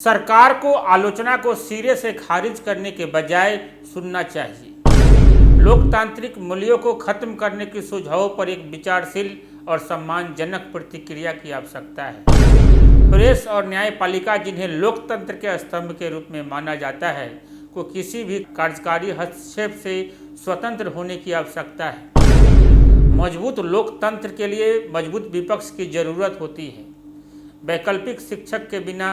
सरकार को आलोचना को सिरे से खारिज करने के बजाय सुनना चाहिए। लोकतांत्रिक मूल्यों को खत्म करने के सुझावों पर एक विचारशील और सम्मानजनक प्रतिक्रिया की आवश्यकता है। प्रेस और न्यायपालिका, जिन्हें लोकतंत्र के स्तंभ के रूप में माना जाता है, को किसी भी कार्यकारी हस्तक्षेप से स्वतंत्र होने की आवश्यकता है। मजबूत लोकतंत्र के लिए मजबूत विपक्ष की जरूरत होती है। वैकल्पिक शिक्षक के बिना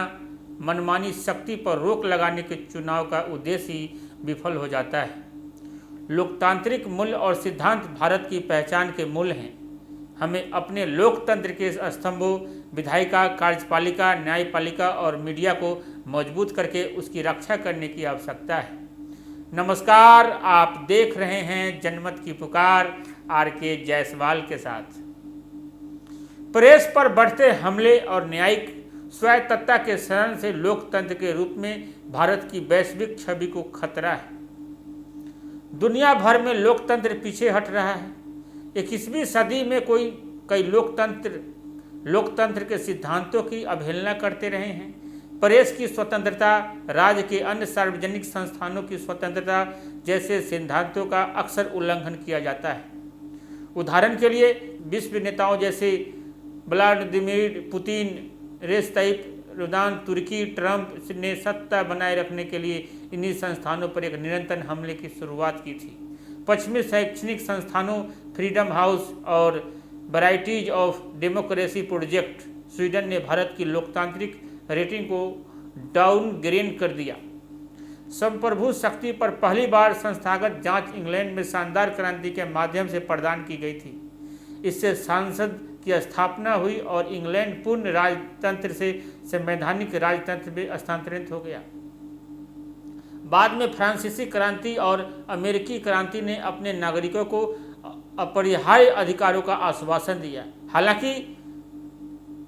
मनमानी शक्ति पर रोक लगाने के चुनाव का उद्देश्य ही विफल हो जाता है। लोकतांत्रिक मूल्य और सिद्धांत भारत की पहचान के मूल हैं। हमें अपने लोकतंत्र के स्तंभों विधायिका, कार्यपालिका, न्यायपालिका और मीडिया को मजबूत करके उसकी रक्षा करने की आवश्यकता है। नमस्कार, आप देख रहे हैं जनमत की पुकार आर.के. जायसवाल के साथ। प्रेस पर बढ़ते हमले और न्यायिक स्वायत्तता के शरण से लोकतंत्र के रूप में भारत की वैश्विक छवि को खतरा है। दुनिया भर में लोकतंत्र पीछे हट रहा है। 21वीं सदी में कई लोकतंत्र के सिद्धांतों की अवहेलना करते रहे हैं। प्रेस की स्वतंत्रता, राज्य के अन्य सार्वजनिक संस्थानों की स्वतंत्रता जैसे सिद्धांतों का अक्सर उल्लंघन किया जाता है। उदाहरण के लिए विश्व नेताओं जैसे Vladimir Putin, Recep Tayyip Erdogan, तुर्की, ट्रंप ने सत्ता बनाए रखने के लिए इन्हीं संस्थानों पर एक निरंतर हमले की शुरुआत की थी। पश्चिमी शैक्षणिक संस्थानों फ्रीडम हाउस और varieties of democracy project Sweden ने भारत की लोकतांत्रिक रेटिंग को डाउनग्रेड कर दिया। संप्रभु शक्ति पर पहली बार संस्थागत जांच इंग्लैंड में शानदार क्रांति के माध्यम से प्रदान की गई थी। इससे सांसद की स्थापना हुई और इंग्लैंड पूर्ण राजतंत्र से संवैधानिक राजतंत्र में स्थानांतरित हो गया। बाद में फ्रांसीसी क्रांति और अमेरिकी क्रांति ने अपने नागरिकों को अपरिहार्य अधिकारों का आश्वासन दिया। हालांकि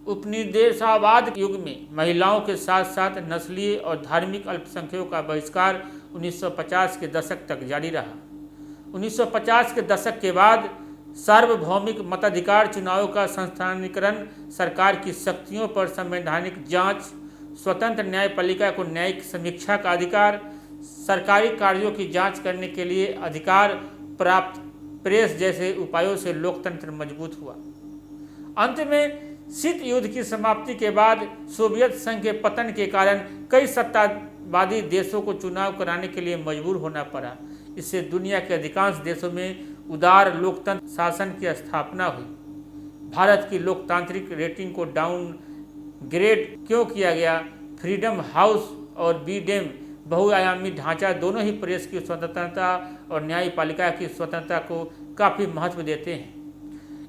उपनिवेशवाद युग में महिलाओं के साथ साथ नस्लीय और धार्मिक अल्पसंख्यकों का बहिष्कार 1950 के दशक तक जारी रहा। 1950 के दशक के बाद सार्वभौमिक मताधिकार, चुनावों का संस्थानीकरण, सरकार की शक्तियों पर संवैधानिक जांच, स्वतंत्र न्यायपालिका को न्यायिक समीक्षा का अधिकार, सरकारी कार्यों की जांच करने के लिए अधिकार प्राप्त प्रेस जैसे उपायों से लोकतंत्र मजबूत हुआ। अंत में शीत युद्ध की समाप्ति के बाद सोवियत संघ के पतन के कारण कई सत्तावादी देशों को चुनाव कराने के लिए मजबूर होना पड़ा। इससे दुनिया के अधिकांश देशों में उदार लोकतंत्र शासन की स्थापना हुई। भारत की लोकतांत्रिक रेटिंग को डाउन ग्रेड क्यों किया गया? फ्रीडम हाउस और बीडेम बहुआयामी ढांचा दोनों ही प्रेस की स्वतंत्रता और न्यायपालिका की स्वतंत्रता को काफ़ी महत्व देते हैं।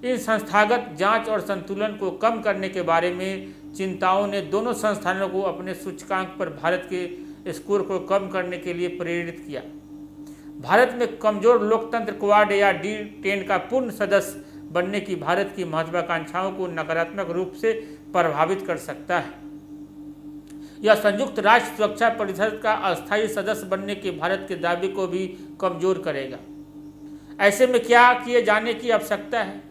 इन संस्थागत जांच और संतुलन को कम करने के बारे में चिंताओं ने दोनों संस्थानों को अपने सूचकांक पर भारत के स्कोर को कम करने के लिए प्रेरित किया। भारत में कमजोर लोकतंत्र क्वाड या D10 का पूर्ण सदस्य बनने की भारत की महत्वाकांक्षाओं को नकारात्मक रूप से प्रभावित कर सकता है। यह संयुक्त राष्ट्र सुरक्षा परिषद का अस्थायी सदस्य बनने के भारत के दावे को भी कमजोर करेगा। ऐसे में क्या किए जाने की आवश्यकता है?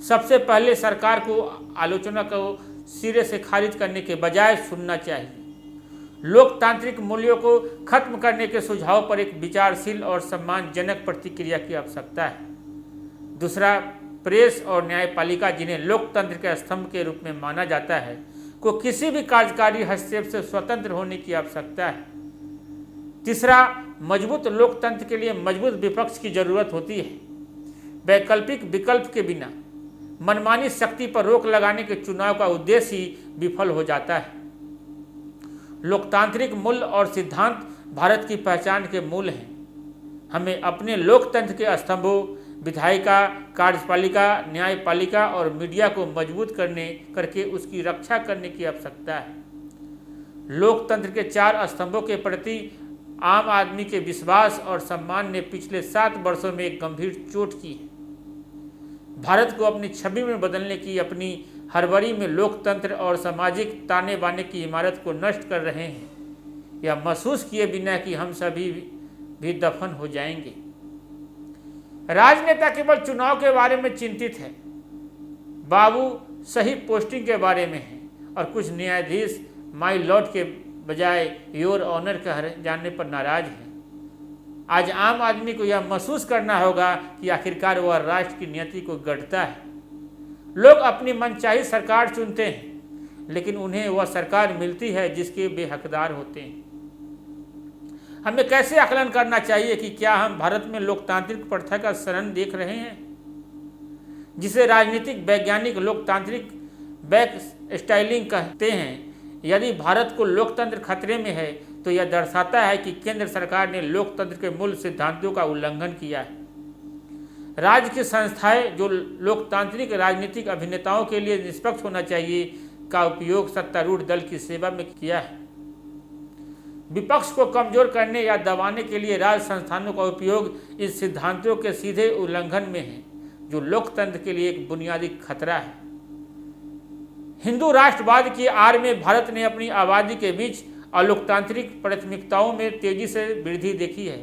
सबसे पहले सरकार को आलोचना को सिरे से खारिज करने के बजाय सुनना चाहिए। लोकतांत्रिक मूल्यों को खत्म करने के सुझाव पर एक विचारशील और सम्मानजनक प्रतिक्रिया की आवश्यकता है। दूसरा, प्रेस और न्यायपालिका, जिन्हें लोकतंत्र के स्तंभ के रूप में माना जाता है, को किसी भी कार्यकारी हस्तक्षेप से स्वतंत्र होने की आवश्यकता है। तीसरा, मजबूत लोकतंत्र के लिए मजबूत विपक्ष की जरूरत होती है। वैकल्पिक विकल्प के बिना मनमानी शक्ति पर रोक लगाने के चुनाव का उद्देश्य ही विफल हो जाता है। लोकतांत्रिक मूल्य और सिद्धांत भारत की पहचान के मूल हैं। हमें अपने लोकतंत्र के स्तंभों विधायिका, कार्यपालिका, न्यायपालिका और मीडिया को मजबूत करके उसकी रक्षा करने की आवश्यकता है। लोकतंत्र के 4 स्तंभों के प्रति आम आदमी के विश्वास और सम्मान ने पिछले 7 वर्षों में एक गंभीर चोट की है। भारत को अपनी छवि में बदलने की अपनी हड़बड़ी में लोकतंत्र और सामाजिक ताने बाने की इमारत को नष्ट कर रहे हैं, यह महसूस किए बिना कि हम सभी भी दफन हो जाएंगे। राजनेता केवल चुनाव के बारे में चिंतित है, बाबू सही पोस्टिंग के बारे में है और कुछ न्यायाधीश माई लॉर्ड के बजाय योर ऑनर कह जाने पर नाराज है। आज आम आदमी को यह महसूस करना होगा कि आखिरकार वह राष्ट्र की नियति को गढ़ता है। लोग अपनी मनचाही सरकार चुनते हैं, लेकिन उन्हें वह सरकार मिलती है जिसके वे हकदार होते हैं। हमें कैसे आकलन करना चाहिए कि क्या हम भारत में लोकतांत्रिक प्रथा का शरण देख रहे हैं, जिसे राजनीतिक वैज्ञानिक लोकतांत्रिक बैक स्टाइलिंग कहते हैं। यदि भारत को लोकतंत्र खतरे में है तो यह दर्शाता है कि केंद्र सरकार ने लोकतंत्र के मूल सिद्धांतों का उल्लंघन किया है। राज्य की संस्थाएं जो लोकतांत्रिक राजनीतिक अभिनेताओं के लिए निष्पक्ष होना चाहिए का उपयोग सत्तारूढ़ दल की सेवा में किया है। विपक्ष को कमजोर करने या दबाने के लिए राज्य संस्थानों का उपयोग इस सिद्धांतों के सीधे उल्लंघन में है, जो लोकतंत्र के लिए एक बुनियादी खतरा है। हिंदू राष्ट्रवाद की आड़ में भारत ने अपनी आबादी के बीच अलोकतांत्रिक प्राथमिकताओं में तेजी से वृद्धि देखी है।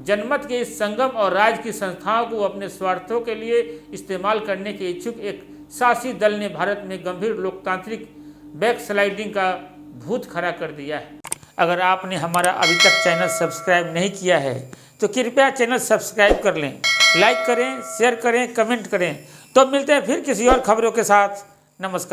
जनमत के इस संगम और राज्य की संस्थाओं को अपने स्वार्थों के लिए इस्तेमाल करने के इच्छुक एक शासी दल ने भारत में गंभीर लोकतांत्रिक बैकस्लाइडिंग का भूत खड़ा कर दिया है। अगर आपने हमारा अभी तक चैनल सब्सक्राइब नहीं किया है तो कृपया चैनल सब्सक्राइब कर लें, लाइक करें, शेयर करें, कमेंट करें। तो मिलते हैं फिर किसी और खबरों के साथ। नमस्कार।